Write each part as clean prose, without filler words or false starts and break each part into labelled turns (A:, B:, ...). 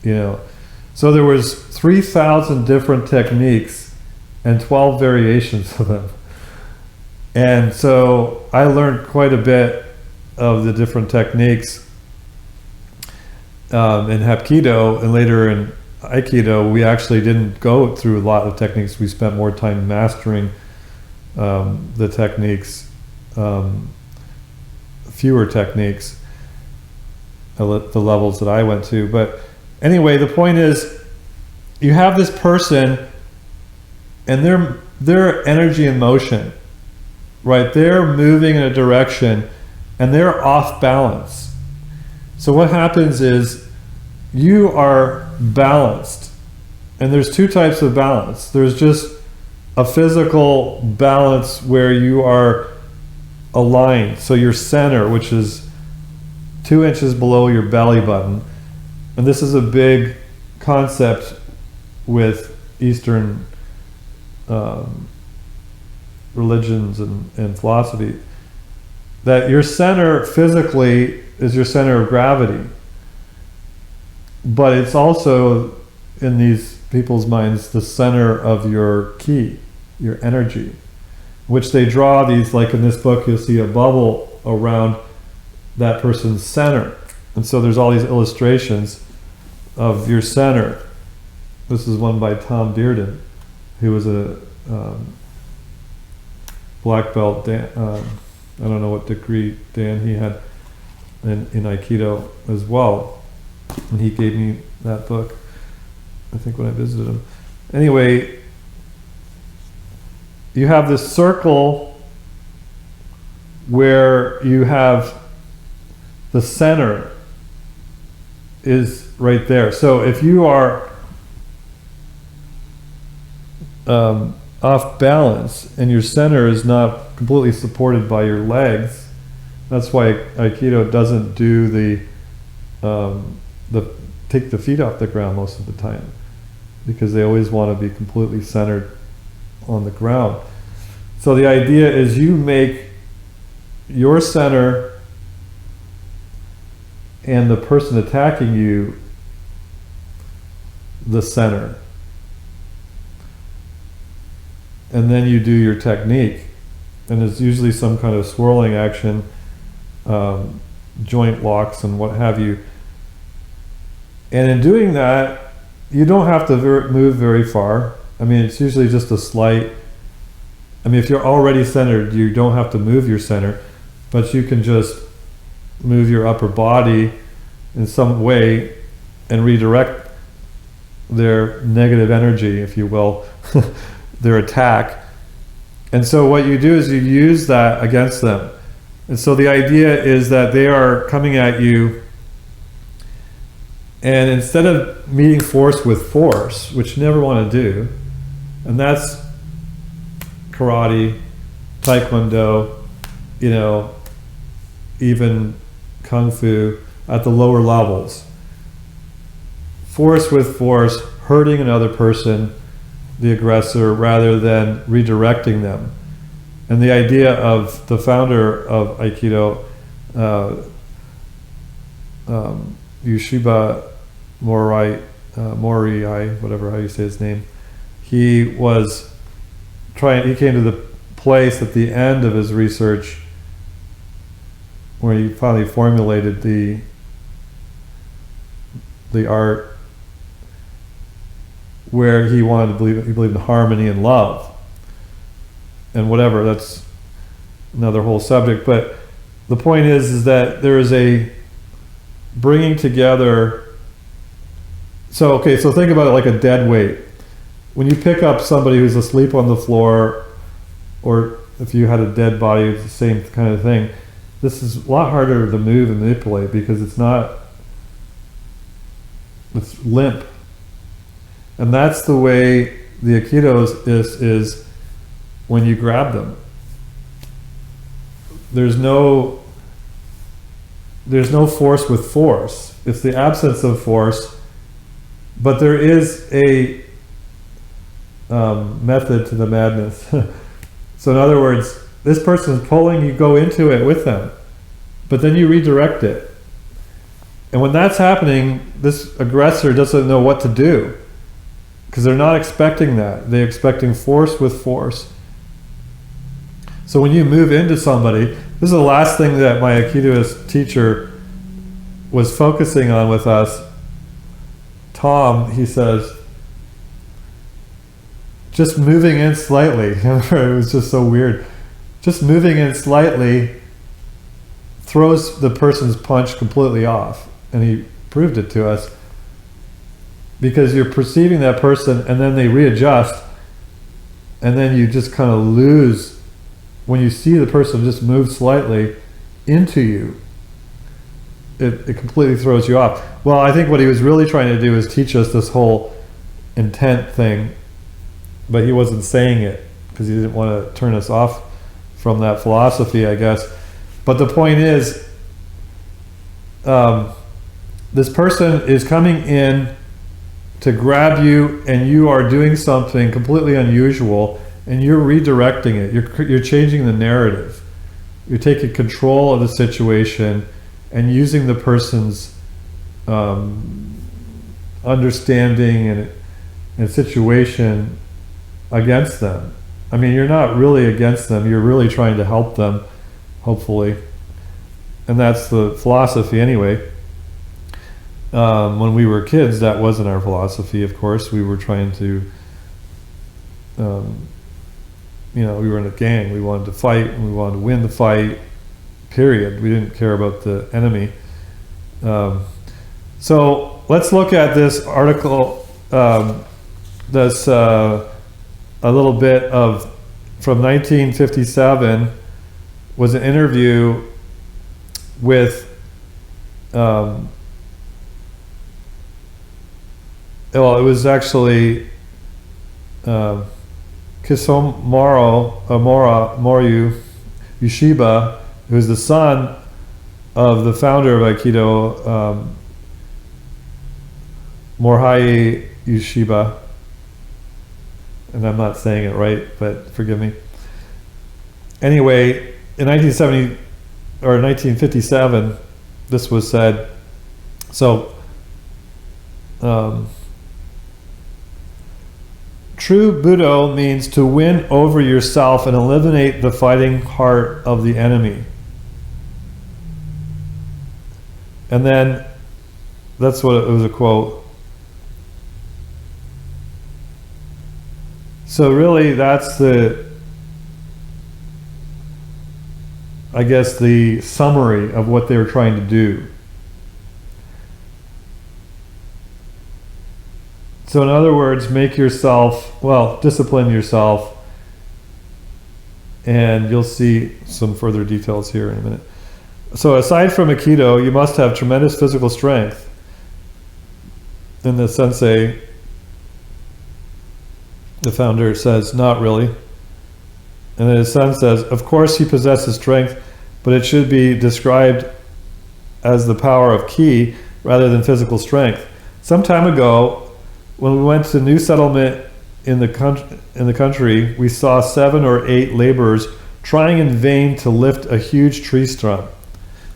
A: you know. So there was 3,000 different techniques and 12 variations of them. And so I learned quite a bit of the different techniques in Hapkido, and later in Aikido. We actually didn't go through a lot of techniques. We spent more time mastering the techniques, fewer techniques, the levels that I went to. But anyway, the point is, you have this person and their energy in motion, right? They're moving in a direction and they're off balance. So what happens is you are balanced, and there's two types of balance. There's just a physical balance where you are aligned. So your center, which is 2 inches below your belly button, and this is a big concept with Eastern religions and philosophy, that your center physically is your center of gravity, but it's also, in these people's minds, the center of your ki, your energy, which they draw these, like in this book you'll see a bubble around that person's center, and so there's all these illustrations of your center. This is one by Tom Bearden, who was a black belt. I don't know what degree, Dan, he had in Aikido as well, and he gave me that book, I think, when I visited him. Anyway, you have this circle where you have the center is right there. So if you are off balance and your center is not completely supported by your legs, that's why Aikido doesn't do the take the feet off the ground most of the time, because they always want to be completely centered on the ground. So the idea is you make your center and the person attacking you the center, and then you do your technique, and it's usually some kind of swirling action, joint locks and what have you. And in doing that, you don't have to move very far. I mean, it's usually just a slight, I mean, if you're already centered, you don't have to move your center, but you can just move your upper body in some way and redirect their negative energy, if you will, their attack. And so what you do is you use that against them. And so the idea is that they are coming at you, and instead of meeting force with force, which you never want to do, and that's karate, taekwondo, you know, even kung fu at the lower levels. Force with force, hurting another person, the aggressor, rather than redirecting them. And the idea of the founder of Aikido, Yushiba Morai, whatever how you say his name, he came to the place at the end of his research where he finally formulated the art, where he wanted to believe, he believed in harmony and love and whatever. That's another whole subject, but the point is that there is a bringing together. So okay, so think about it like a dead weight. When you pick up somebody who's asleep on the floor, or if you had a dead body, it's the same kind of thing. This is a lot harder to move and manipulate because it's limp. And that's the way the Aikido is when you grab them. There's no force with force. It's the absence of force, but there is a method to the madness. So in other words, this person's pulling, you go into it with them, but then you redirect it. And when that's happening, this aggressor doesn't know what to do, because they're not expecting that. They're expecting force with force. So when you move into somebody, this is the last thing that my Aikidoist teacher was focusing on with us. Tom, he says, just moving in slightly, it was just so weird. Just moving in slightly throws the person's punch completely off. And he proved it to us. Because you're perceiving that person and then they readjust, and then you just kind of lose, when you see the person just move slightly into you, it completely throws you off. Well, I think what he was really trying to do is teach us this whole intent thing, but he wasn't saying it because he didn't want to turn us off from that philosophy, I guess. But the point is, this person is coming in to grab you, and you are doing something completely unusual, and you're redirecting it. You're changing the narrative. You're taking control of the situation and using the person's understanding and situation against them. I mean, you're not really against them. You're really trying to help them, hopefully. And that's the philosophy anyway. When we were kids, that wasn't our philosophy, of course. We were trying to, we were in a gang. We wanted to fight, and we wanted to win the fight, period. We didn't care about the enemy. So let's look at this article, that's a little bit of, from 1957, was an interview with, well, it was actually Kisomaru Moryu Yushiba, who's the son of the founder of Aikido, Morihei Yushiba. And I'm not saying it right, but forgive me. Anyway, in 1957, this was said. So, true Budo means to win over yourself and eliminate the fighting heart of the enemy. And then, that's what it was, a quote. So really, that's I guess the summary of what they were trying to do. So in other words, discipline yourself, and you'll see some further details here in a minute. So aside from Aikido, you must have tremendous physical strength. And the sensei, the founder, says, not really. And then his son says, of course he possesses strength, but it should be described as the power of ki rather than physical strength. Some time ago, when we went to new settlement in the country, we saw 7 or 8 laborers trying in vain to lift a huge tree stump.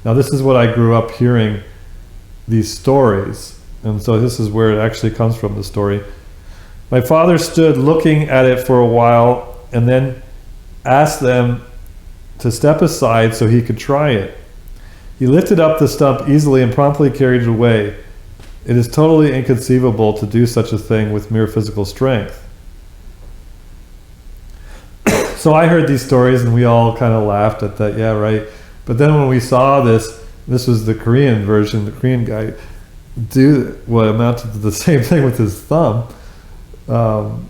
A: Now this is what I grew up hearing, these stories, and so this is where it actually comes from, the story. My father stood looking at it for a while and then asked them to step aside so he could try it. He lifted up the stump easily and promptly carried it away. It is totally inconceivable to do such a thing with mere physical strength. So I heard these stories and we all kind of laughed at that, yeah, right. But then when we saw this was the Korean version, the Korean guy do what amounted to the same thing with his thumb. And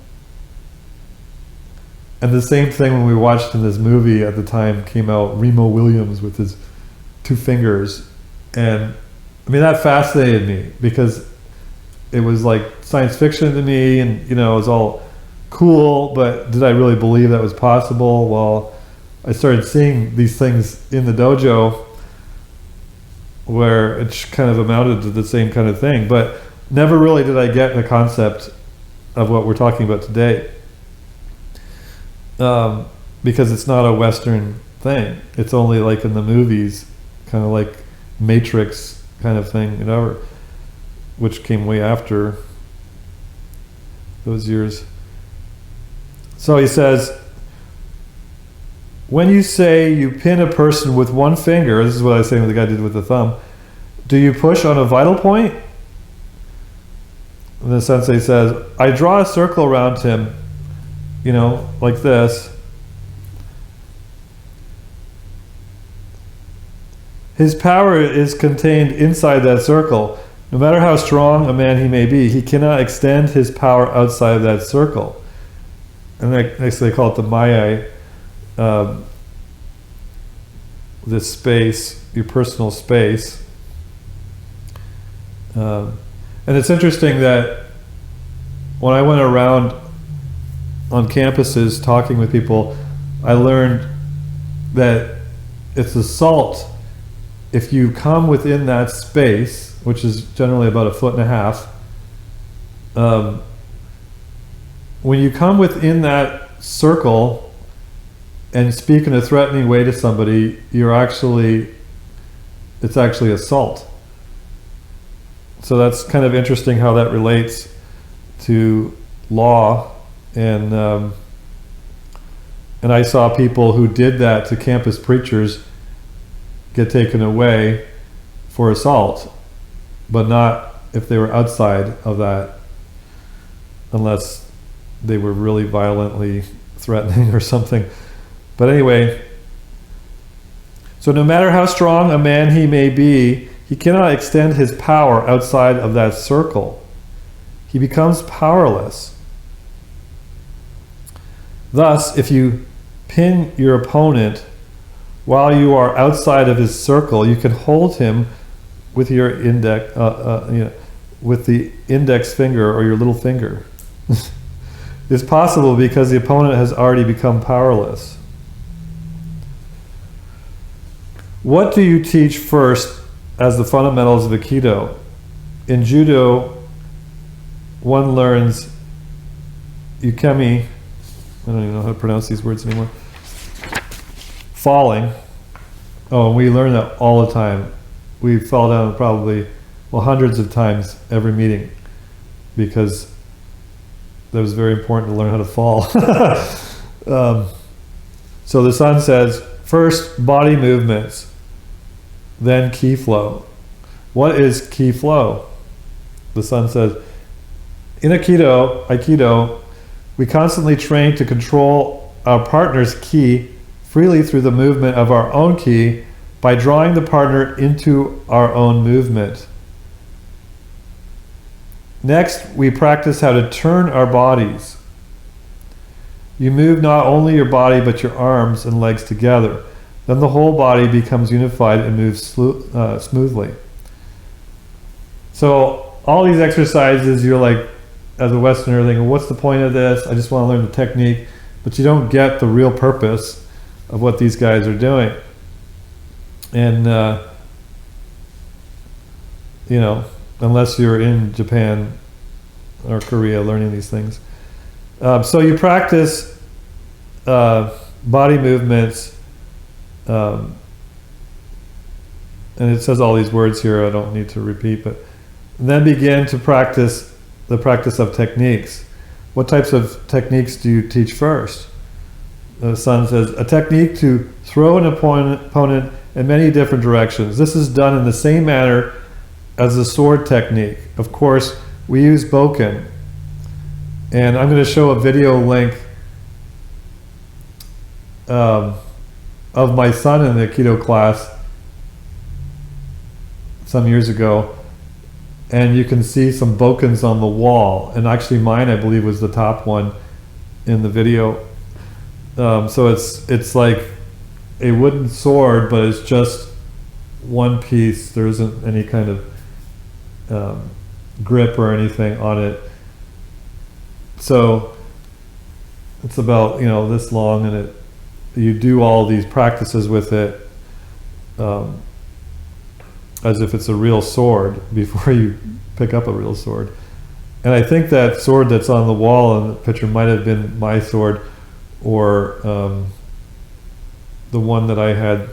A: the same thing when we watched in this movie at the time came out, Remo Williams with his 2 fingers. And I mean, that fascinated me because it was like science fiction to me, and it was all cool, but did I really believe that was possible? Well, I started seeing these things in the dojo where it kind of amounted to the same kind of thing, but never really did I get the concept of what we're talking about today. Because it's not a Western thing. It's only like in the movies, kind of like Matrix kind of thing, you know, which came way after those years. So he says, when you say you pin a person with one finger, this is what I was saying the guy did with the thumb, do you push on a vital point? And the sensei says, I draw a circle around him, you know, like this. His power is contained inside that circle. No matter how strong a man he may be, he cannot extend his power outside of that circle. And next they call it the Maya, this space, your personal space. And it's interesting that when I went around on campuses talking with people, I learned that it's assault if you come within that space, which is generally about 1.5 feet. When you come within that circle and speak in a threatening way to somebody, it's actually assault. So that's kind of interesting how that relates to law, and I saw people who did that to campus preachers get taken away for assault, but not if they were outside of that, unless they were really violently threatening or something. But anyway, so no matter how strong a man he may be, he cannot extend his power outside of that circle. He becomes powerless. Thus, if you pin your opponent while you are outside of his circle, you can hold him with your index, with the index finger or your little finger. It's possible because the opponent has already become powerless. What do you teach first as the fundamentals of Aikido? In Judo, one learns Ukemi, I don't even know how to pronounce these words anymore, falling. Oh, and we learn that all the time. We fall down probably, hundreds of times every meeting, because that was very important to learn how to fall. So the sun says, first body movements, then ki flow. What is ki flow? The sun says, in Aikido, we constantly train to control our partner's ki freely through the movement of our own ki by drawing the partner into our own movement. Next, we practice how to turn our bodies. You move not only your body but your arms and legs together. Then the whole body becomes unified and moves smoothly. So all these exercises, you're like, as a Westerner, thinking, what's the point of this? I just want to learn the technique. But you don't get the real purpose of what these guys are doing. And, unless you're in Japan or Korea learning these things. So you practice body movements, and it says all these words here, I don't need to repeat, but then begin to practice the practice of techniques. What types of techniques do you teach first? The sun says, a technique to throw an opponent in many different directions. This is done in the same manner as the sword technique. Of course, we use bokken. And I'm going to show a video link of my son in the Aikido class some years ago. And you can see some bokkens on the wall. And actually mine, I believe, was the top one in the video. So it's like a wooden sword, but it's just one piece. There isn't any kind of grip or anything on it. So it's about this long, and you do all these practices with it as if it's a real sword before you pick up a real sword. And I think that sword that's on the wall in the picture might have been my sword, or the one that I had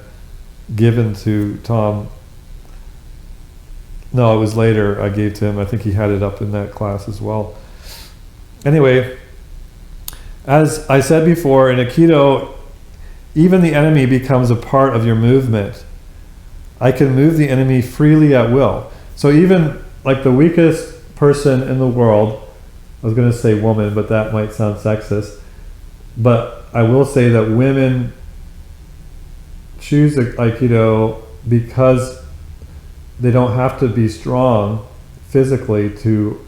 A: given to Tom No, it was later I gave to him. I think he had it up in that class as well. Anyway, as I said before, in Aikido, even the enemy becomes a part of your movement. I can move the enemy freely at will. So even like the weakest person in the world, I was going to say woman, but that might sound sexist, but I will say that women choose Aikido because they don't have to be strong physically to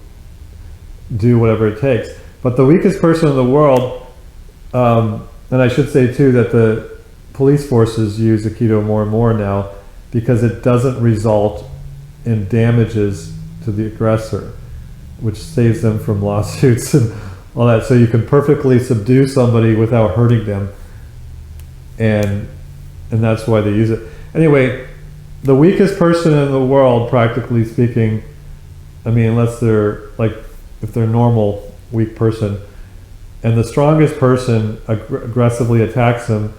A: do whatever it takes. But the weakest person in the world, and I should say too that the police forces use Aikido more and more now because it doesn't result in damages to the aggressor, which saves them from lawsuits and all that. So you can perfectly subdue somebody without hurting them, and that's why they use it. Anyway, the weakest person in the world, practically speaking, I mean, unless they're like, if they're a normal weak person, and the strongest person aggressively attacks them,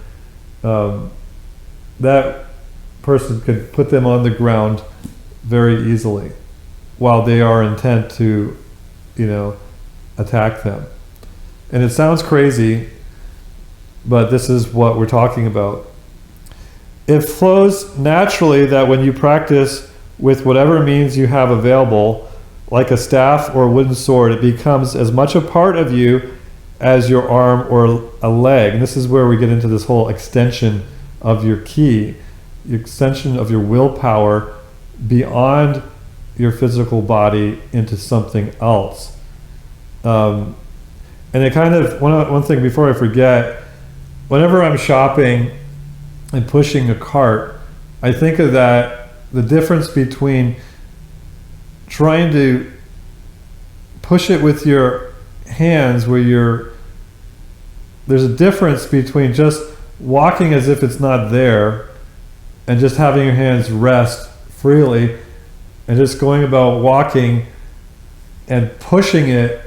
A: that person could put them on the ground very easily while they are intent to, attack them. And it sounds crazy, but this is what we're talking about. It flows naturally that when you practice with whatever means you have available, like a staff or a wooden sword, it becomes as much a part of you as your arm or a leg. And this is where we get into this whole extension of your ki, the extension of your willpower beyond your physical body into something else. And it kind of, one thing before I forget, whenever I'm shopping and pushing a cart, I think of that, the difference between trying to push it with your hands where there's a difference between just walking as if it's not there and just having your hands rest freely and just going about walking and pushing it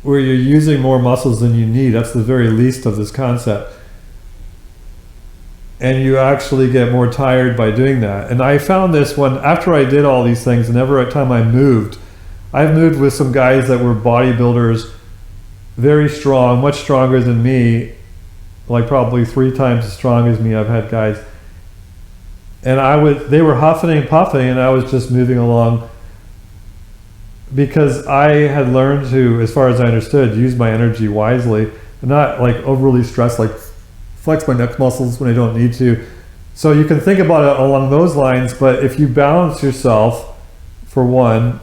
A: where you're using more muscles than you need. That's the very least of this concept. And you actually get more tired by doing that. And I found this after I did all these things, and every time I've moved with some guys that were bodybuilders, very strong, much stronger than me, like probably 3 times as strong as me. I've had guys. And they were huffing and puffing, and I was just moving along because I had learned to, as far as I understood, use my energy wisely and not like overly stressed, like flex my neck muscles when I don't need to. So you can think about it along those lines, but if you balance yourself, for one,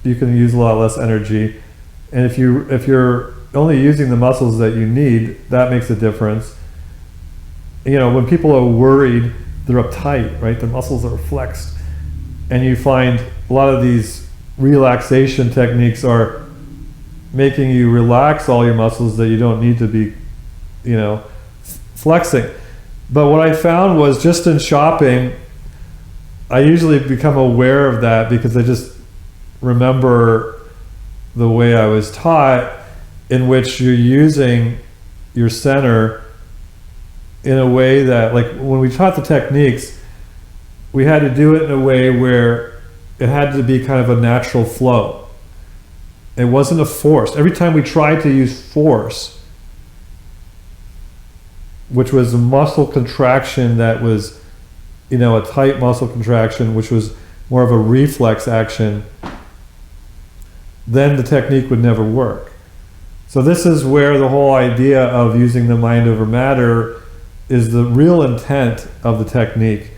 A: you can use a lot less energy. And if you're only using the muscles that you need, that makes a difference. When people are worried, they're uptight, right? Their muscles are flexed. And you find a lot of these relaxation techniques are making you relax all your muscles that you don't need to be, flexing. But what I found was just in shopping, I usually become aware of that because I just remember the way I was taught, in which you're using your center in a way that, like when we taught the techniques, we had to do it in a way where it had to be kind of a natural flow. It wasn't a force. Every time we tried to use force, which was a muscle contraction that was, a tight muscle contraction, which was more of a reflex action, then the technique would never work. So this is where the whole idea of using the mind over matter is the real intent of the technique.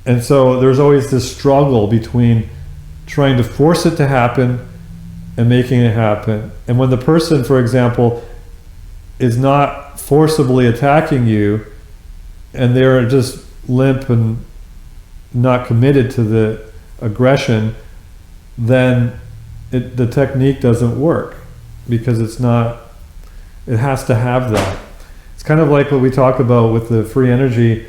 A: And so there's always this struggle between trying to force it to happen and making it happen. And when the person, for example, is not forcibly attacking you and they're just limp and not committed to the aggression, then the technique doesn't work because it has to have that. It's kind of like what we talk about with the free energy.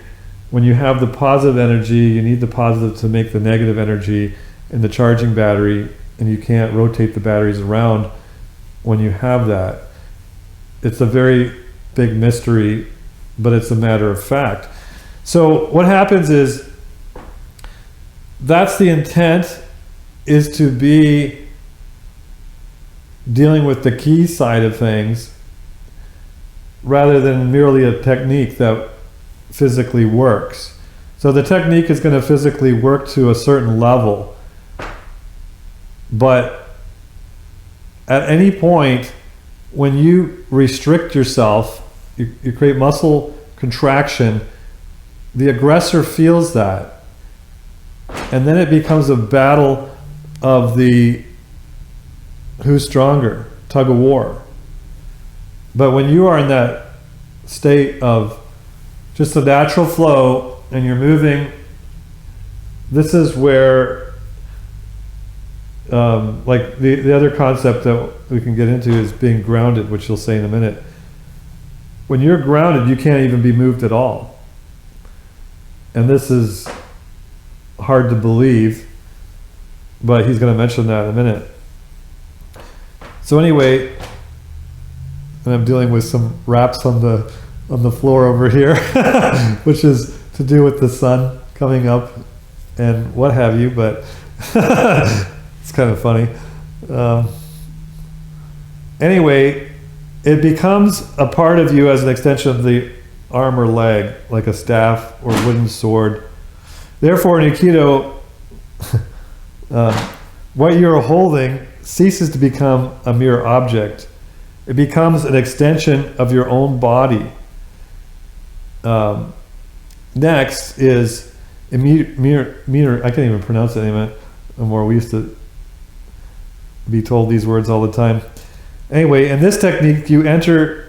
A: When you have the positive energy, you need the positive to make the negative energy in the charging battery, and you can't rotate the batteries around when you have that. It's a very big mystery, but it's a matter of fact. So what happens is, that's the intent, is to be dealing with the key side of things rather than merely a technique that physically works. So the technique is going to physically work to a certain level, but at any point when you restrict yourself, you create muscle contraction, the aggressor feels that, and then it becomes a battle of the who's stronger, tug of war. But when you are in that state of just a natural flow and you're moving, this is where like the other concept that we can get into is being grounded, which you'll say in a minute. When you're grounded, you can't even be moved at all. And this is hard to believe, but he's going to mention that in a minute. So anyway, and I'm dealing with some raps on the floor over here, which is to do with the sun coming up and what have you, but it's kind of funny. Anyway, it becomes a part of you as an extension of the arm or leg, like a staff or wooden sword. Therefore, in Aikido, what you're holding ceases to become a mere object. It becomes an extension of your own body. Next is I can't even pronounce it anymore. We used to be told these words all the time. Anyway, in this technique, you enter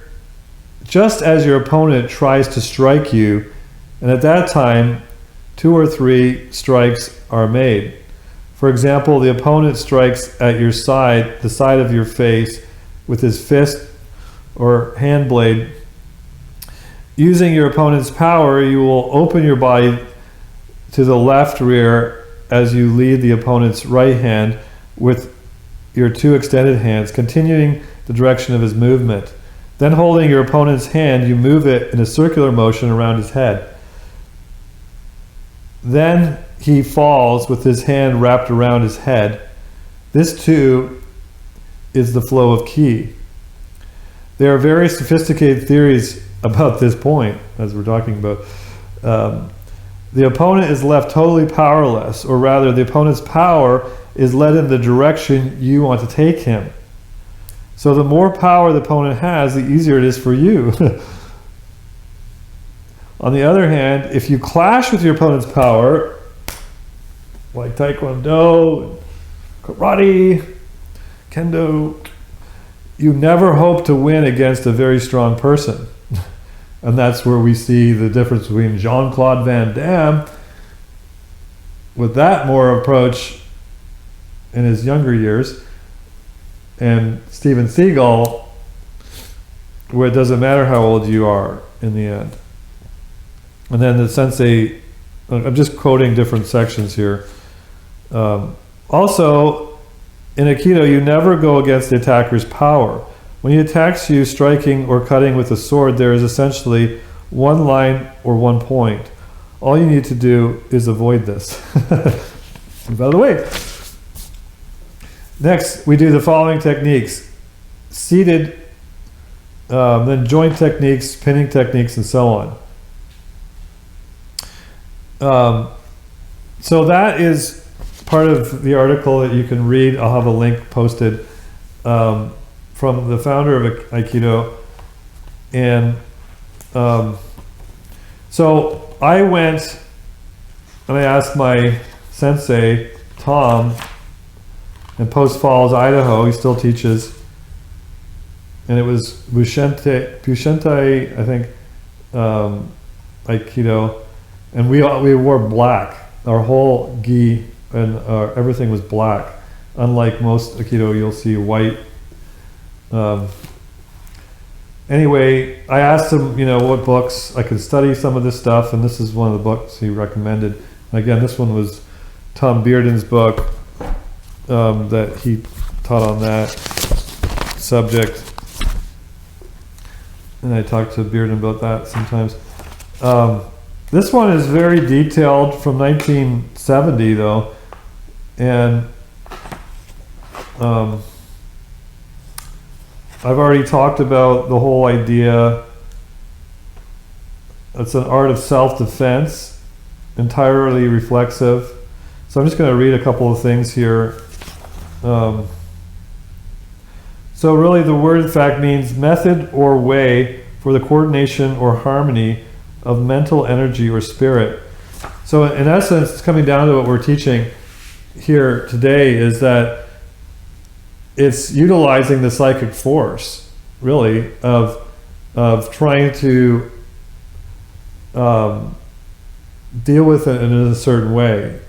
A: just as your opponent tries to strike you, and at that time, 2 or 3 strikes are made. For example, the opponent strikes at your side, the side of your face, with his fist or hand blade. Using your opponent's power, you will open your body to the left rear as you lead the opponent's right hand with your 2 extended hands, continuing the direction of his movement. Then holding your opponent's hand, you move it in a circular motion around his head. Then he falls with his hand wrapped around his head. This too is the flow of ki. There are very sophisticated theories about this point, as we're talking about. The opponent is left totally powerless, or rather the opponent's power is led in the direction you want to take him. So the more power the opponent has, the easier it is for you. On the other hand, if you clash with your opponent's power, like Taekwondo, Karate, Kendo, you never hope to win against a very strong person. And that's where we see the difference between Jean-Claude Van Damme with that more approach in his younger years, and Steven Seagal, where it doesn't matter how old you are in the end. And then the sensei, I'm just quoting different sections here. Also, in Aikido, you never go against the attacker's power. When he attacks you, striking or cutting with a sword, there is essentially one line or one point. All you need to do is avoid this. Move out of the way. Next, we do the following techniques. Seated, then joint techniques, pinning techniques, and so on. So that is part of the article that you can read. I'll have a link posted from the founder of Aikido. And so I went and I asked my sensei, Tom, in Post Falls, Idaho. He still teaches. And it was Pushente, I think, Aikido. And we wore black. Our whole gi and everything was black. Unlike most Aikido, you'll see white. Anyway, I asked him, what books I could study some of this stuff, and this is one of the books he recommended. And again, this one was Tom Bearden's book that he taught on that subject. And I talked to Bearden about that sometimes. This one is very detailed from 1970 though, and I've already talked about the whole idea. It's an art of self-defense, entirely reflexive. So I'm just going to read a couple of things here. So really the word in fact means method or way for the coordination or harmony of mental energy or spirit. So in essence, it's coming down to what we're teaching here today is that it's utilizing the psychic force, really, of trying to deal with it in a certain way.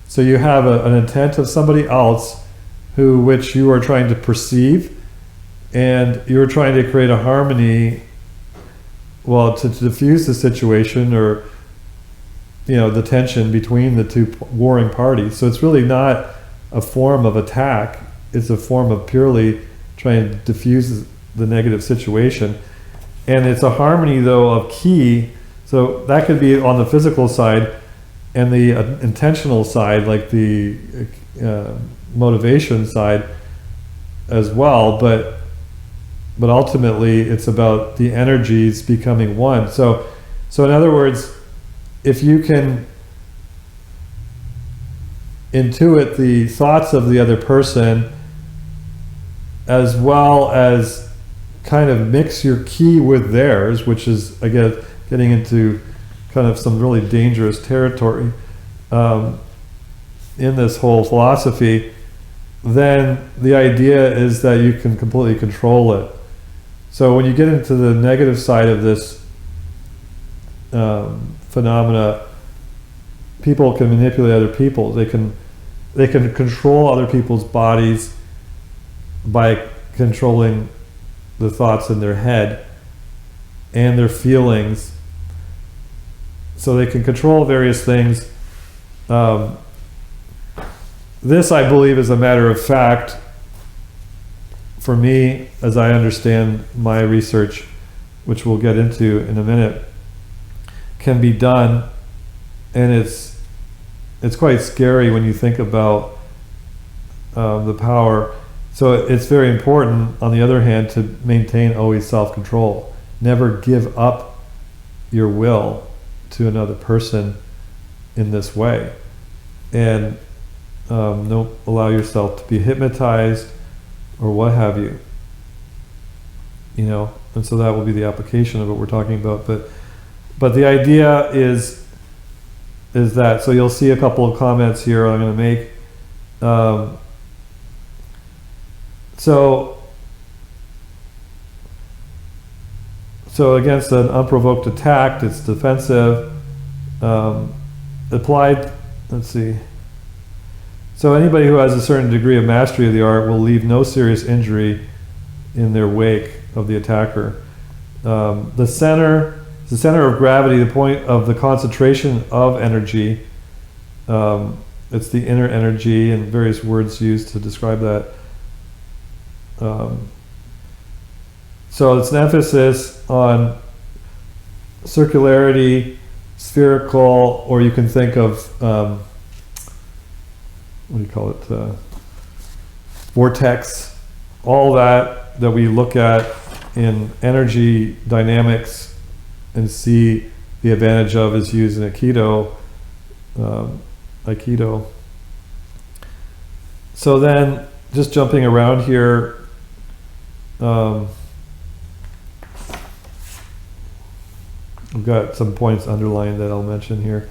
A: So you have an intent of somebody else which you are trying to perceive, and you're trying to create a harmony, well, to diffuse the situation, or the tension between the two warring parties. So it's really not a form of attack. It's a form of purely trying to diffuse the negative situation. And it's a harmony, though, of ki. So that could be on the physical side, and the intentional side, like the motivation side as well. But ultimately, it's about the energies becoming one. So in other words, if you can intuit the thoughts of the other person, as well as kind of mix your ki with theirs, which is, again, getting into kind of some really dangerous territory in this whole philosophy, then the idea is that you can completely control it. So when you get into the negative side of this phenomena, people can manipulate other people. They can control other people's bodies by controlling the thoughts in their head and their feelings. So they can control various things. This, I believe, is a matter of fact for me, as I understand my research, which we'll get into in a minute, can be done. And it's quite scary when you think about the power. So it's very important, on the other hand, to maintain always self-control. Never give up your will to another person in this way. And don't allow yourself to be hypnotized or what have you. And so that will be the application of what we're talking about. But the idea is that, so you'll see a couple of comments here I'm going to make. So against an unprovoked attack, it's defensive. Applied, let's see. So anybody who has a certain degree of mastery of the art will leave no serious injury in their wake of the attacker. The center of gravity, the point of the concentration of energy. It's the inner energy, and various words used to describe that. So it's an emphasis on circularity, spherical, or you can think of what do you call it? Vortex. All that we look at in energy dynamics and see the advantage of is used in Aikido. So then, just jumping around here, I've got some points underlined that I'll mention here.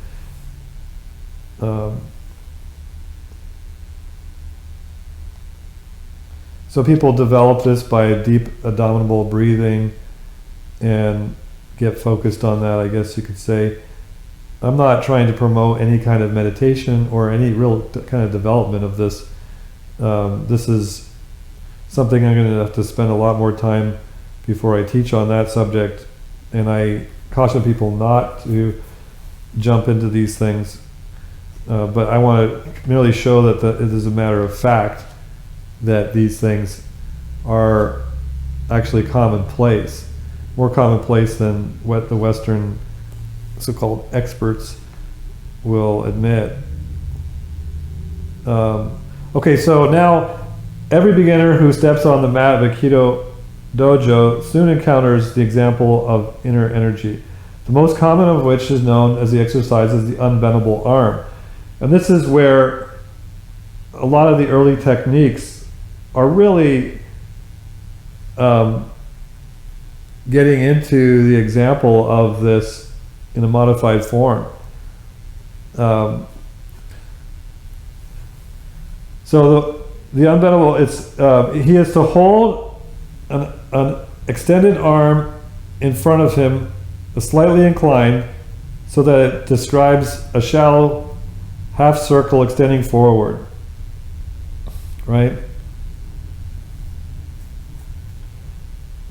A: So people develop this by deep abdominal breathing and get focused on that, I guess you could say. I'm not trying to promote any kind of meditation or any real kind of development of this. This is something I'm going to have to spend a lot more time before I teach on that subject, and I caution people not to jump into these things. But I want to merely show that it is a matter of fact that these things are actually commonplace, more commonplace than what the Western so-called experts will admit. Okay, so now every beginner who steps on the mat of Aikido dojo soon encounters the example of inner energy, the most common of which is known as the exercise as the unbendable arm. And this is where a lot of the early techniques are really getting into the example of this in a modified form. So the unbendable, he is to hold an extended arm in front of him, slightly inclined, so that it describes a shallow half circle extending forward, right?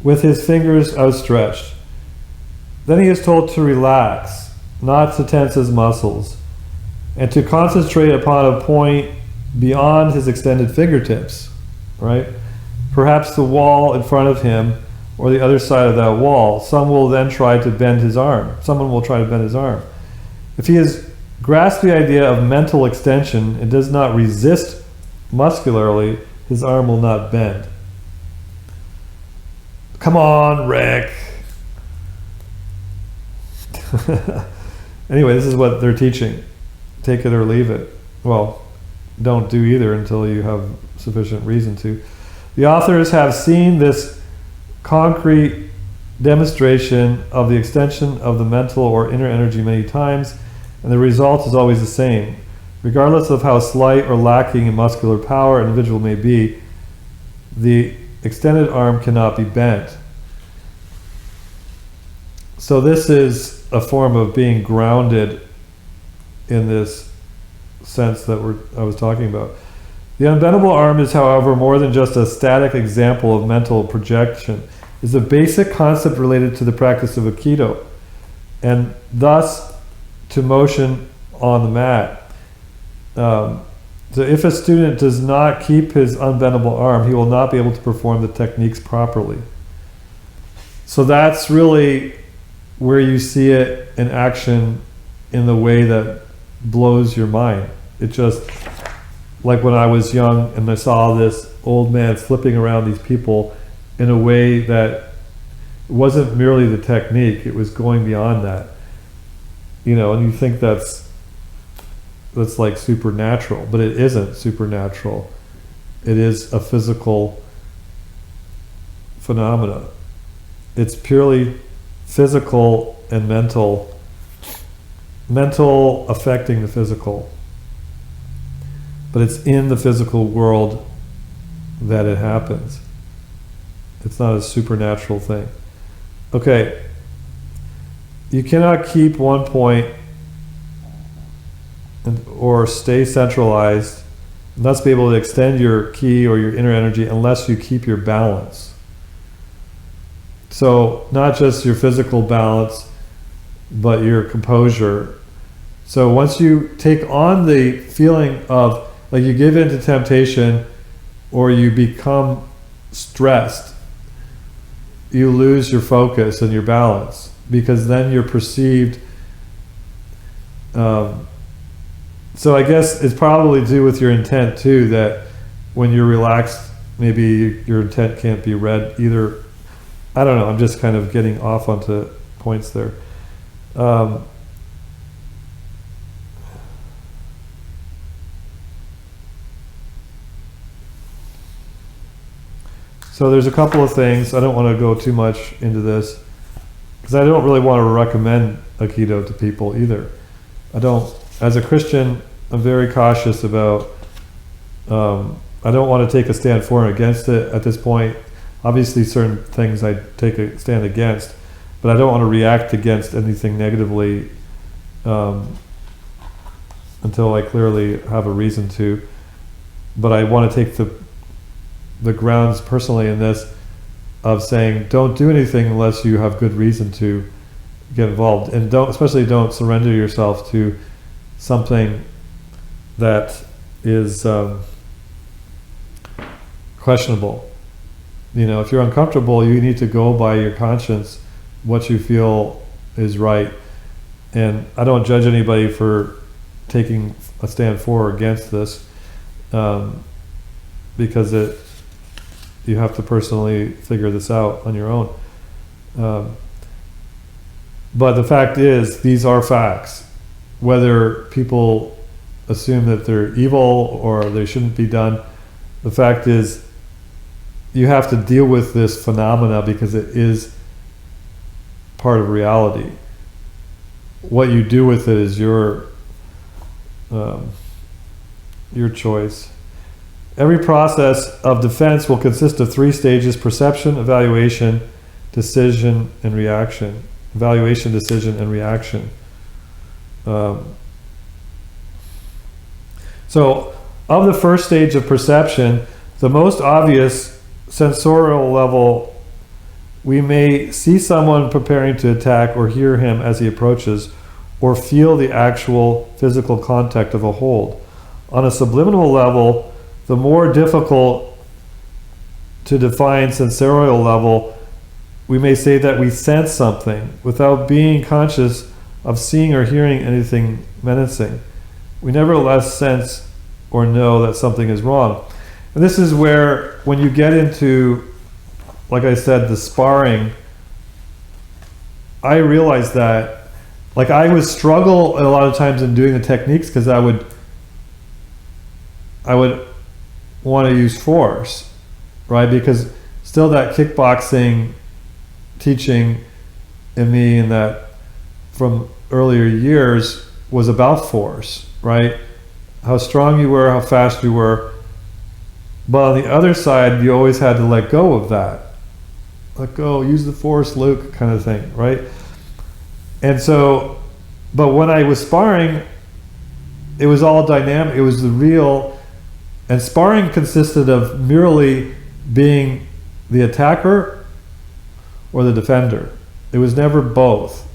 A: With his fingers outstretched. Then he is told to relax, not to tense his muscles, and to concentrate upon a point beyond his extended fingertips, right? Perhaps the wall in front of him or the other side of that wall. Someone will then try to bend his arm. If he has grasped the idea of mental extension and does not resist muscularly, his arm will not bend. Come on, Rick. Anyway, this is what they're teaching. Take it or leave it. Well, don't do either until you have sufficient reason to. The authors have seen this concrete demonstration of the extension of the mental or inner energy many times, and the result is always the same. Regardless of how slight or lacking in muscular power an individual may be, the extended arm cannot be bent. So this is a form of being grounded in this sense that I was talking about. The unbendable arm is, however, more than just a static example of mental projection. It's a basic concept related to the practice of Aikido, and thus to motion on the mat. So if a student does not keep his unbendable arm, he will not be able to perform the techniques properly. So that's really where you see it in action in the way that blows your mind. It just, like when I was young and I saw this old man flipping around these people in a way that wasn't merely the technique, it was going beyond that. You know, and you think that's like supernatural, but it isn't supernatural. It is a physical phenomena. It's purely physical and mental affecting the physical. But it's in the physical world that it happens. It's not a supernatural thing. Okay. You cannot keep one point or stay centralized, and thus be able to extend your ki or your inner energy unless you keep your balance. So not just your physical balance, but your composure. So once you take on the feeling of, like, you give in to temptation or you become stressed, you lose your focus and your balance, because then you're perceived. So I guess it's probably to do with your intent too, that when you're relaxed, maybe your intent can't be read either. I don't know, I'm just kind of getting off onto points there. So there's a couple of things. I don't want to go too much into this, because I don't really want to recommend Aikido to people either. As a Christian, I'm very cautious about, I don't want to take a stand for and against it at this point. Obviously certain things I take a stand against, but I don't want to react against anything negatively until I clearly have a reason to. But I want to take the grounds personally in this of saying, don't do anything unless you have good reason to get involved, and especially don't surrender yourself to something that is questionable. You know, if you're uncomfortable, you need to go by your conscience, what you feel is right, And I don't judge anybody for taking a stand for or against this, because you have to personally figure this out on your own. But the fact is, these are facts. Whether people assume that they're evil or they shouldn't be done, the fact is, you have to deal with this phenomena because it is part of reality. What you do with it is your choice. Every process of defense will consist of 3 stages: perception, evaluation, decision, and reaction. Evaluation, decision, and reaction. So, of the first stage of perception, the most obvious sensorial level, we may see someone preparing to attack or hear him as he approaches, or feel the actual physical contact of a hold. On a subliminal level, the more difficult to define sensorial level, we may say that we sense something without being conscious of seeing or hearing anything menacing. We nevertheless sense or know that something is wrong. And this is where, when you get into, like I said, the sparring, I realized that, like, I would struggle a lot of times in doing the techniques because I would want to use force, right? Because still that kickboxing teaching in me, and that from earlier years, was about force, right? How strong you were, how fast you were. But on the other side, you always had to let go of that. Let go, use the force, Luke, kind of thing, right? And so, but when I was sparring, it was all dynamic, it was the real, and sparring consisted of merely being the attacker or the defender. It was never both.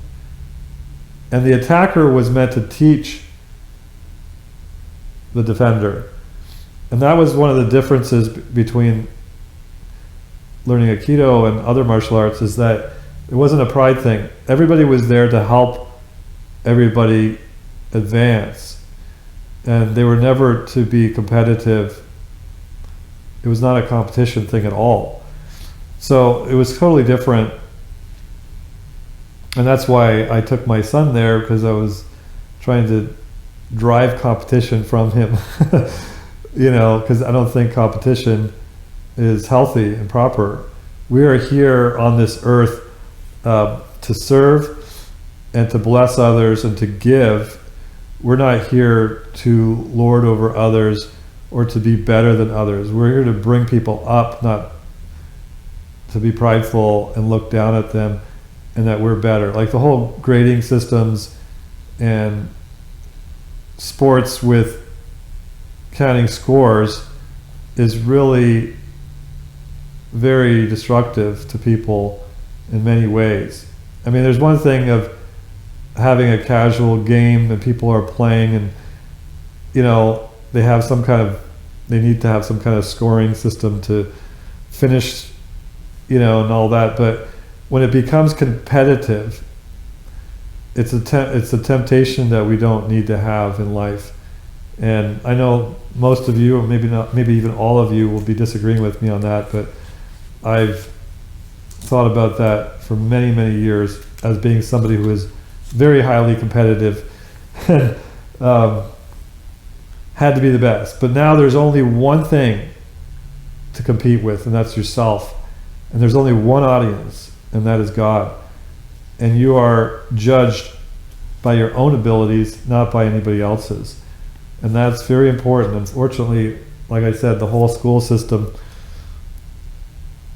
A: And the attacker was meant to teach the defender. And that was one of the differences between learning Aikido and other martial arts, is that it wasn't a pride thing. Everybody was there to help everybody advance. And they were never to be competitive. It was not a competition thing at all. So it was totally different. And that's why I took my son there, because I was trying to drive competition from him. You know, because I don't think competition is healthy and proper. We are here on this earth to serve and to bless others and to give. We're not here to lord over others or to be better than others. We're here to bring people up, not to be prideful and look down at them and that we're better. Like the whole grading systems and sports with counting scores is really very destructive to people in many ways. I mean, there's one thing of having a casual game and people are playing and, you know, they need to have some kind of scoring system to finish, you know, and all that. But when it becomes competitive, it's a temptation that we don't need to have in life. And I know most of you, or maybe not, maybe even all of you, will be disagreeing with me on that, but I've thought about that for many, many years as being somebody who is very highly competitive and had to be the best. But now there's only one thing to compete with, and that's yourself. And there's only one audience, and that is God. And you are judged by your own abilities, not by anybody else's. And that's very important. Unfortunately, like I said, the whole school system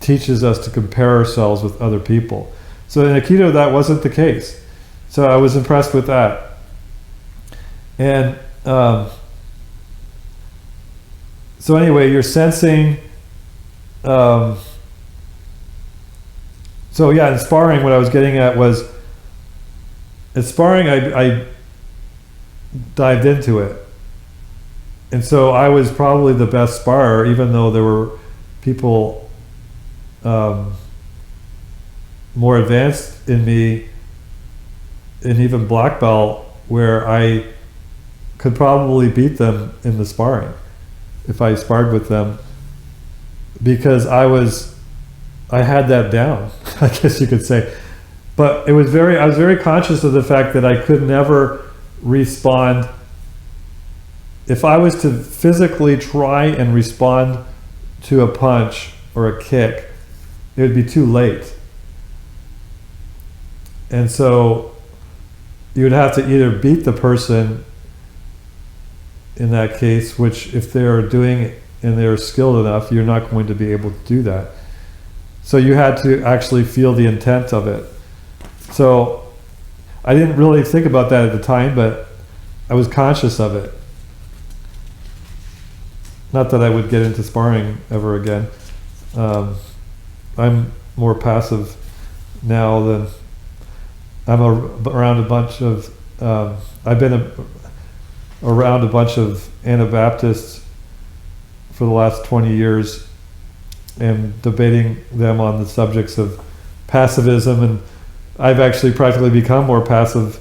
A: teaches us to compare ourselves with other people. So in Aikido, that wasn't the case. So I was impressed with that. And so anyway, you're sensing. So yeah, in sparring, what I was getting at was, in sparring, I dived into it. And so I was probably the best sparrer, even though there were people more advanced in me and even black belt, where I could probably beat them in the sparring if I sparred with them, because I had that down, I guess you could say. But I was very conscious of the fact that I could never respond. If I was to physically try and respond to a punch or a kick, it would be too late. And so you would have to either beat the person in that case, which if they're doing it and they're skilled enough, you're not going to be able to do that. So you had to actually feel the intent of it. So I didn't really think about that at the time, but I was conscious of it. Not that I would get into sparring ever again. I'm more passive now than around a bunch of I've been around a bunch of Anabaptists for the last 20 years and debating them on the subjects of pacifism, and I've actually practically become more passive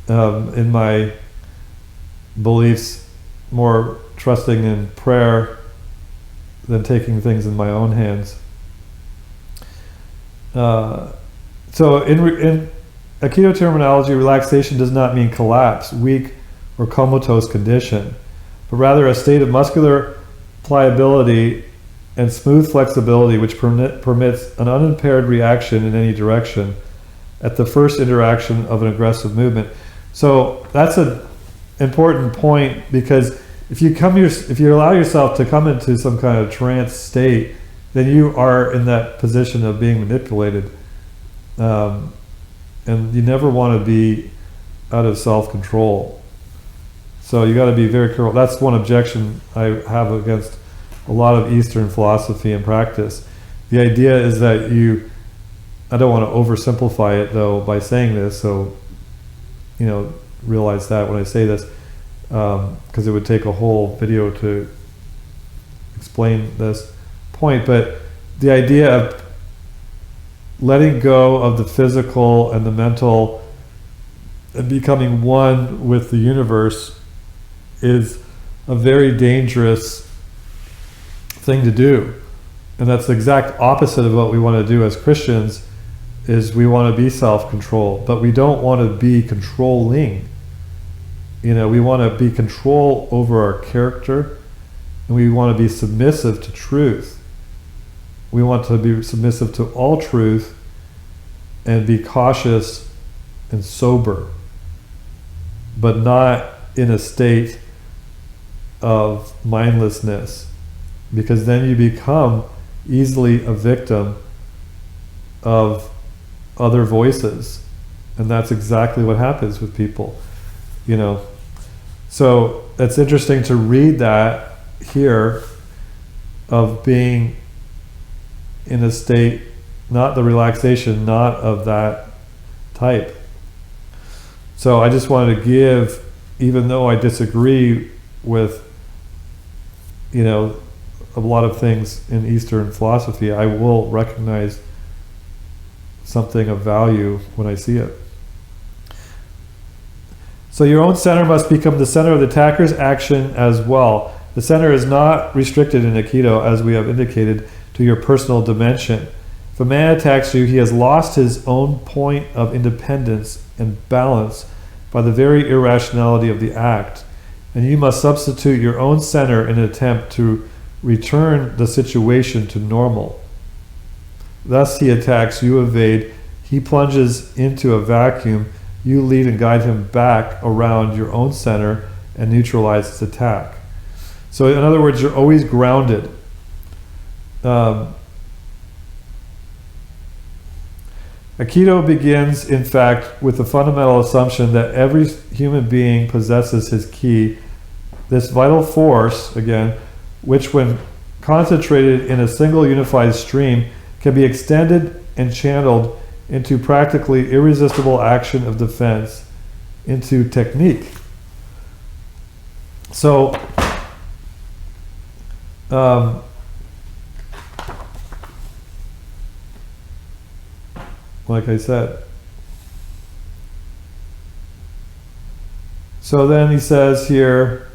A: in my beliefs, more trusting in prayer than taking things in my own hands. So in Aikido terminology, relaxation does not mean collapse, weak, or comatose condition, but rather a state of muscular pliability and smooth flexibility which permits an unimpaired reaction in any direction at the first interaction of an aggressive movement. So that's an important point, because if you allow yourself to come into some kind of trance state, then you are in that position of being manipulated, and you never want to be out of self-control. So you got to be very careful. That's one objection I have against a lot of Eastern philosophy and practice. The idea is that I don't want to oversimplify it though by saying this, so realize that when I say this, because it would take a whole video to explain this point, but the idea of letting go of the physical and the mental and becoming one with the universe is a very dangerous thing to do. And that's the exact opposite of what we want to do as Christians. Is we want to be self-controlled, but we don't want to be controlling. We want to be control over our character, and we want to be submissive to truth. We want to be submissive to all truth and be cautious and sober, but not in a state of mindlessness, because then you become easily a victim of other voices, and that's exactly what happens with people. So it's interesting to read that here of being in a state, not the relaxation, not of that type. So I just wanted to give, even though I disagree with a lot of things in Eastern philosophy, I will recognize something of value when I see it. So your own center must become the center of the attacker's action as well. The center is not restricted in Aikido, as we have indicated, to your personal dimension. If a man attacks you, he has lost his own point of independence and balance by the very irrationality of the act, and you must substitute your own center in an attempt to return the situation to normal. Thus he attacks, you evade, he plunges into a vacuum, you lead and guide him back around your own center and neutralize his attack. So in other words, you're always grounded. Aikido begins, in fact, with the fundamental assumption that every human being possesses his ki, this vital force, again, which when concentrated in a single unified stream can be extended and channeled into practically irresistible action of defense, into technique. So, like I said, So then he says here,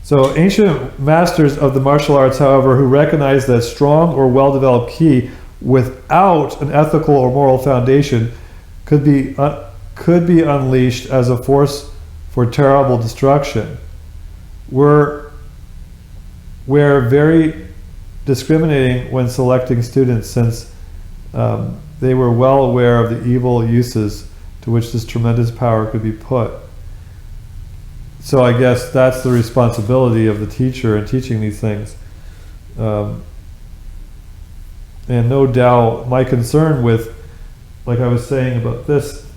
A: so ancient masters of the martial arts, however, who recognized that strong or well-developed ki without an ethical or moral foundation could be unleashed as a force for terrible destruction, were very discriminating when selecting students, since they were well aware of the evil uses to which this tremendous power could be put. So I guess that's the responsibility of the teacher in teaching these things. And no doubt my concern with, like I was saying about this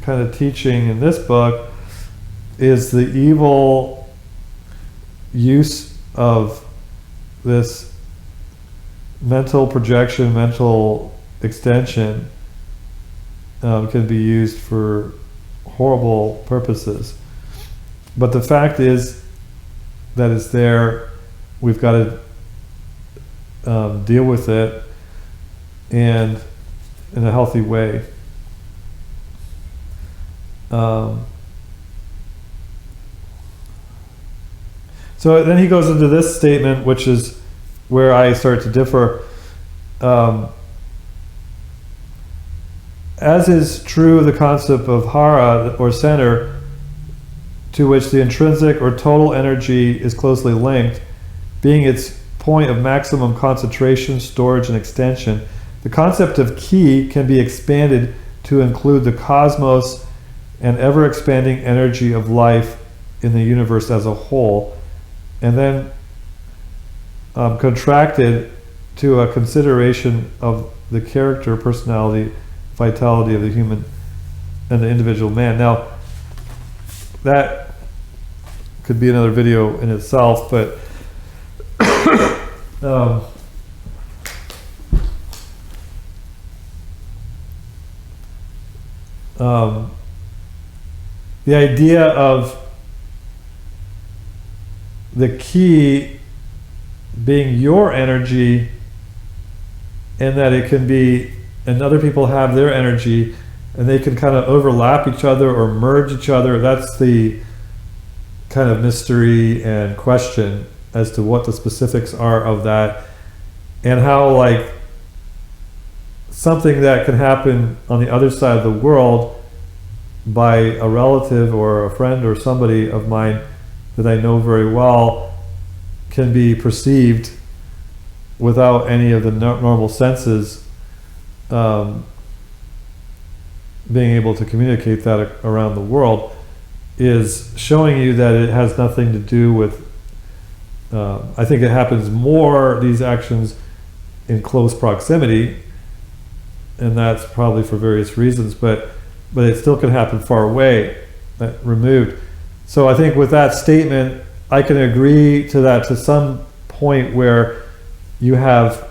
A: kind of teaching in this book, is the evil use of this mental projection, mental extension, can be used for horrible purposes. But the fact is that it's there. We've got to deal with it, and in a healthy way. So then he goes into this statement, which is where I start to differ. As is true of the concept of hara, or center, to which the intrinsic or total energy is closely linked, being its point of maximum concentration, storage, and extension, the concept of ki can be expanded to include the cosmos and ever-expanding energy of life in the universe as a whole, and then contracted to a consideration of the character, personality, vitality of the human and the individual man. Now, that could be another video in itself, but the idea of the ki being your energy, and that it can be, and other people have their energy, and they can kind of overlap each other or merge each other. That's the kind of mystery and question as to what the specifics are of that, and how, like, something that can happen on the other side of the world by a relative or a friend or somebody of mine that I know very well can be perceived without any of the normal senses being able to communicate that around the world, is showing you that it has nothing to do with, I think it happens more, these actions, in close proximity, and that's probably for various reasons, but it still can happen far away, removed. So I think with that statement, I can agree to that to some point, where you have,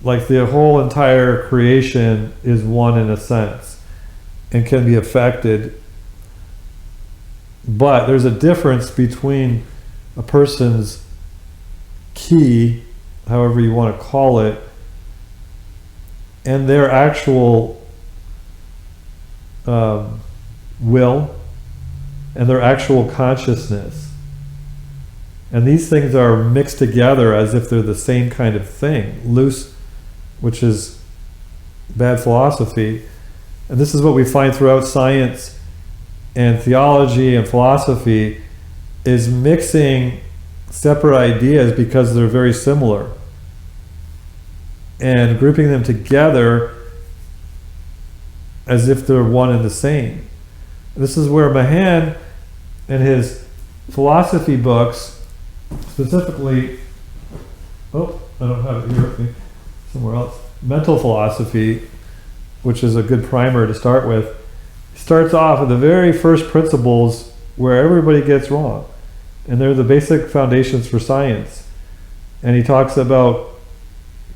A: like, the whole entire creation is one in a sense and can be affected, but there's a difference between a person's ki, however you want to call it, and their actual will and their actual consciousness. And these things are mixed together as if they're the same kind of thing, loose, which is bad philosophy. And this is what we find throughout science and theology and philosophy, is mixing separate ideas because they're very similar, and grouping them together as if they're one and the same. This is where Mahan, in his philosophy books, specifically, I don't have it here with me, somewhere else, mental philosophy, which is a good primer to start with, starts off with the very first principles where everybody gets wrong, and they're the basic foundations for science. And he talks about,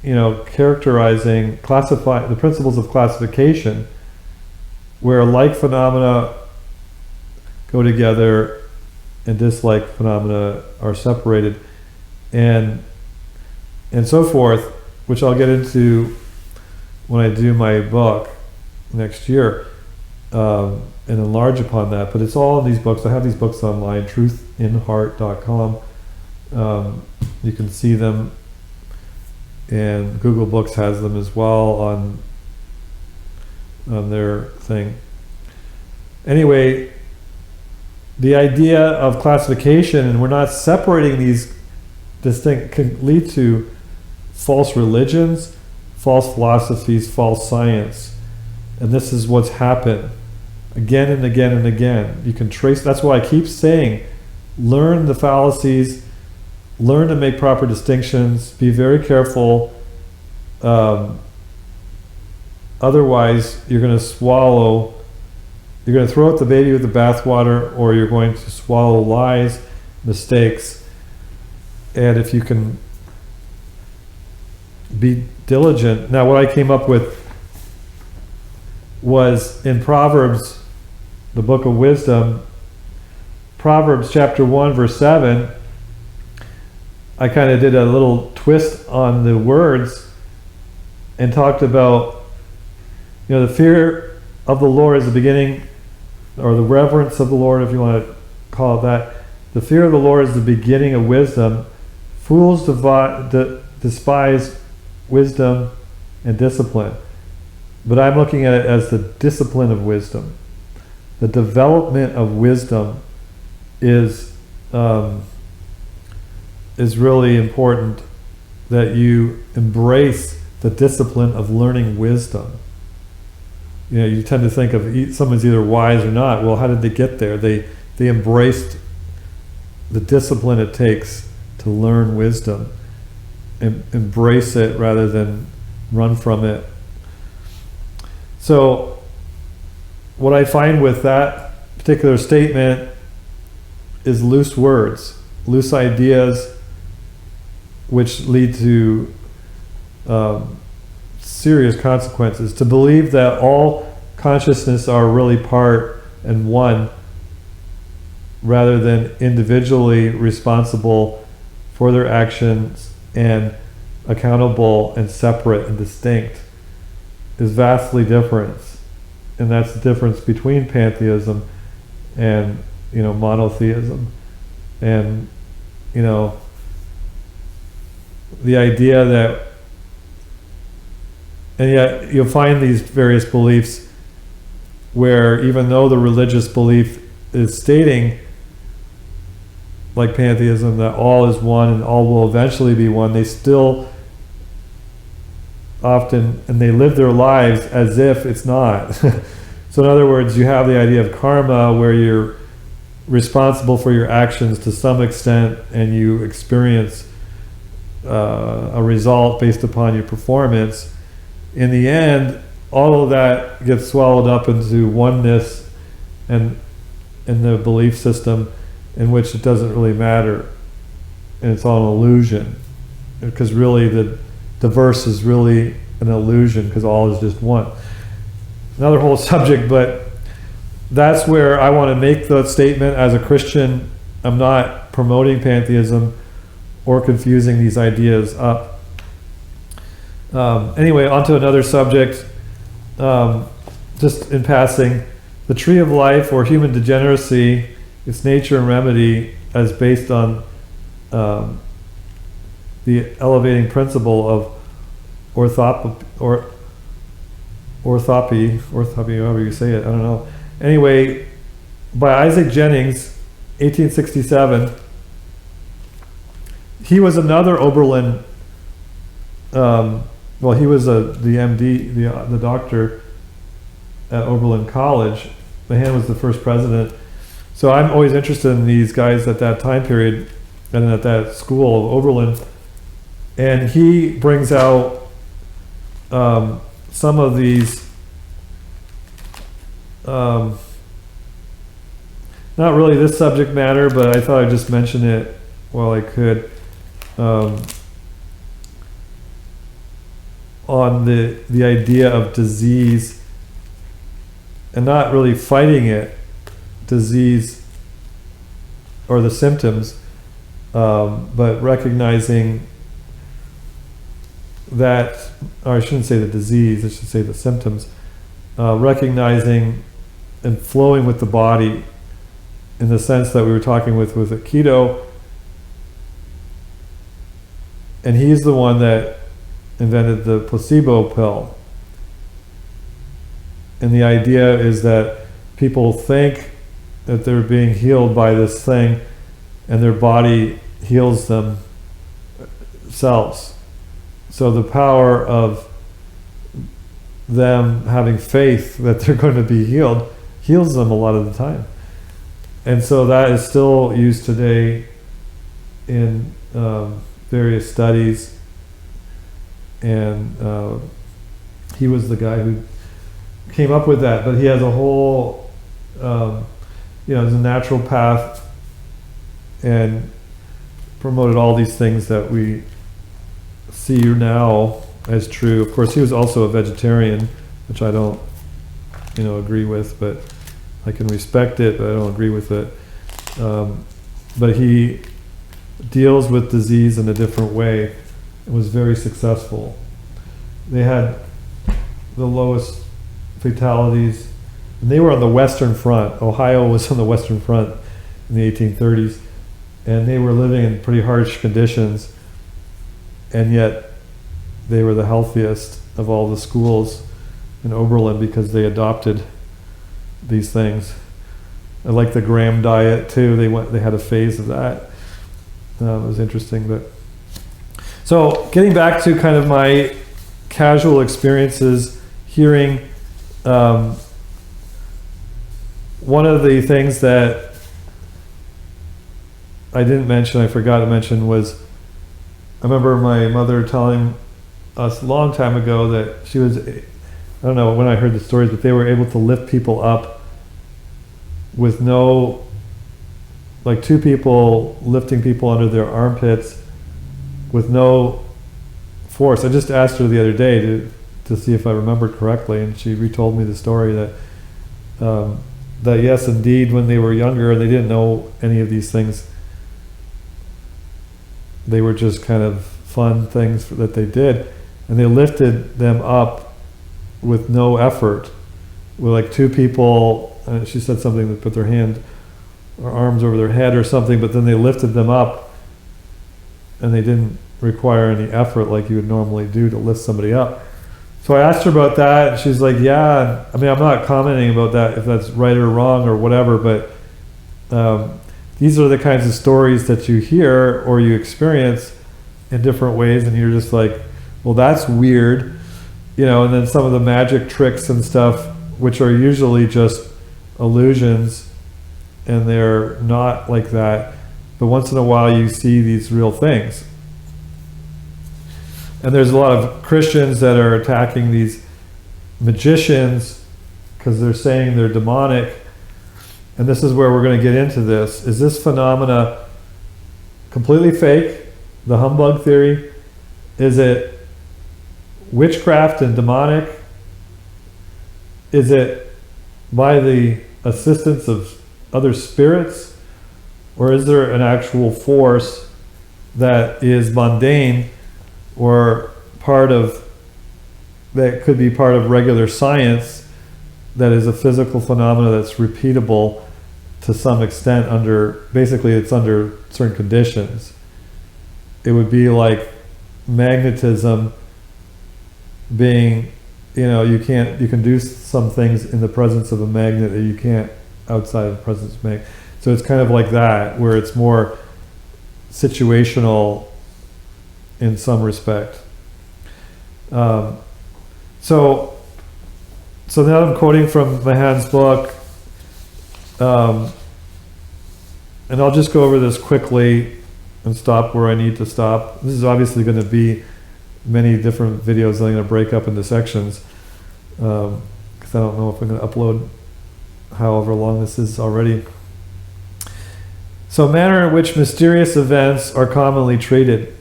A: characterizing, classify the principles of classification, where like phenomena go together and dislike phenomena are separated, and so forth, which I'll get into when I do my book. next year, and enlarge upon that. But it's all in these books. I have these books online, truthinheart.com. You can see them, and Google Books has them as well on their thing. Anyway, the idea of classification, and we're not separating these distinct, can lead to false religions, false philosophies, false science. And this is what's happened again and again and again. You can trace, that's why I keep saying, learn the fallacies, learn to make proper distinctions, be very careful. Otherwise, you're going to swallow, you're going to throw out the baby with the bathwater, or you're going to swallow lies, mistakes. And if you can be diligent. Now, what I came up with was in Proverbs, the book of wisdom, Proverbs chapter 1, verse 7, I kind of did a little twist on the words and talked about, the fear of the Lord is the beginning, or the reverence of the Lord, if you want to call it that. The fear of the Lord is the beginning of wisdom. Fools despise wisdom and discipline. But I'm looking at it as the discipline of wisdom. The development of wisdom is really important, that you embrace the discipline of learning wisdom. You tend to think of someone's either wise or not. Well, how did they get there? They embraced the discipline it takes to learn wisdom, and embrace it rather than run from it. So what I find with that particular statement is loose words, loose ideas, which lead to serious consequences. To believe that all consciousness are really part and one, rather than individually responsible for their actions and accountable and separate and distinct, is vastly different. And that's the difference between pantheism and monotheism. And the idea that, and yet you'll find these various beliefs where, even though the religious belief is stating, like pantheism, that all is one and all will eventually be one, they still often, and they live their lives as if it's not. So in other words, you have the idea of karma, where you're responsible for your actions to some extent, and you experience a result based upon your performance. In the end, all of that gets swallowed up into oneness and in the belief system, in which it doesn't really matter, and it's all an illusion, because really the verse is really an illusion, because all is just one. Another whole subject, but that's where I want to make the statement as a Christian. I'm not promoting pantheism or confusing these ideas up. Anyway, on to another subject, just in passing. The tree of life, or human degeneracy, its nature and remedy, as based on the elevating principle of orthopy, however you say it, I don't know. Anyway, by Isaac Jennings, 1867, he was another Oberlin, he was the MD, the doctor at Oberlin College. Mahan was the first president. So I'm always interested in these guys at that time period and at that school of Oberlin. And he brings out some of these, not really this subject matter, but I thought I'd just mention it while I could, on the idea of disease, and not really fighting it, disease or the symptoms, but recognizing that, or I shouldn't say the disease, I should say the symptoms, recognizing and flowing with the body in the sense that we were talking with Aikido. And he's the one that invented the placebo pill. And the idea is that people think that they're being healed by this thing, and their body heals themselves. So the power of them having faith that they're going to be healed heals them a lot of the time. And so that is still used today in various studies. And he was the guy who came up with that, but he has a whole, there's a natural path, and promoted all these things that we see now as true. Of course, he was also a vegetarian, which I don't, agree with, but I can respect it, but I don't agree with it. But he deals with disease in a different way and was very successful. They had the lowest fatalities, and they were on the Western Front. Ohio was on the Western Front in the 1830s, and they were living in pretty harsh conditions, and yet they were the healthiest of all the schools in Oberlin because they adopted these things. I like the Graham diet too. They had a phase of that. It was interesting. But so getting back to kind of my casual experiences, hearing one of the things that I didn't mention, I forgot to mention, was I remember my mother telling us a long time ago that she was, I don't know when I heard the stories, but they were able to lift people up with no, like two people lifting people under their armpits with no force. I just asked her the other day to see if I remembered correctly, and she retold me the story that that yes, indeed, when they were younger and they didn't know any of these things, they were just kind of fun things that they did, and they lifted them up with no effort, with like two people. She said something that put their hand or arms over their head or something, but then they lifted them up, and they didn't require any effort like you would normally do to lift somebody up. So I asked her about that, and she's like, yeah, I mean, I'm not commenting about that if that's right or wrong or whatever, but these are the kinds of stories that you hear or you experience in different ways, and you're just like, well, that's weird, and then some of the magic tricks and stuff, which are usually just illusions, and they're not like that, but once in a while you see these real things. And there's a lot of Christians that are attacking these magicians because they're saying they're demonic. And this is where we're going to get into this. Is this phenomena completely fake? The Humbug Theory? Is it witchcraft and demonic? Is it by the assistance of other spirits? Or is there an actual force that is mundane, or that could be part of regular science, that is a physical phenomena that's repeatable to some extent it's under certain conditions? It would be like magnetism being, you can do some things in the presence of a magnet that you can't outside of the presence of a magnet. So it's kind of like that, where it's more situational in some respect. So now I'm quoting from Mahan's book, and I'll just go over this quickly and stop where I need to stop. This is obviously going to be many different videos that I'm going to break up into sections, because I don't know if I'm going to upload however long this is already. So, manner in which mysterious events are commonly treated.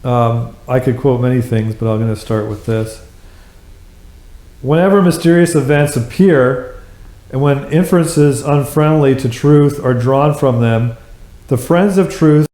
A: I could quote many things, but I'm going to start with this. Whenever mysterious events appear, and when inferences unfriendly to truth are drawn from them, the friends of truth